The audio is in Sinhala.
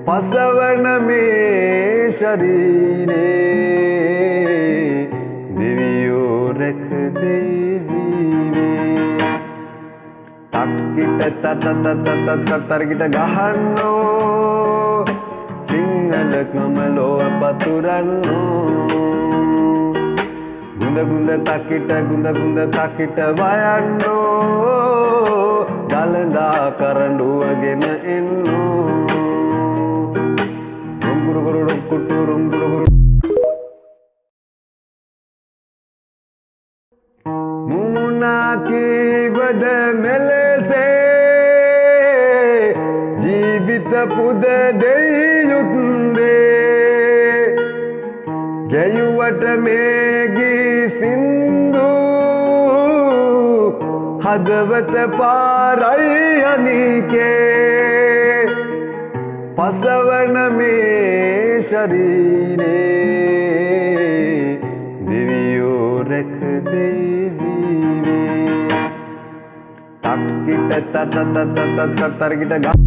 පසවන මේ ශරීරේ දෙවියෝ රැක දෙයි ජීවේ තක්කිට තතරකිට ගහන්නෝ සිංහල කමලෝ පතුරන්නෝ ගුඳ තකිට ගුඳ තකිට වයන්නෝ දළදා කරඬුවගෙන එන්නෝ මුනාකී ගොඩ මෙලෙසේ ජීවිත පුද දෙයි යුත්දේ ගැයුවට මේගී සින්දු හදවත පාරයි අනිකේ පසවන මේ ශරීරේ දෙවියෝ රැක දෙයි ජීවේ තක්කිට තතරකිට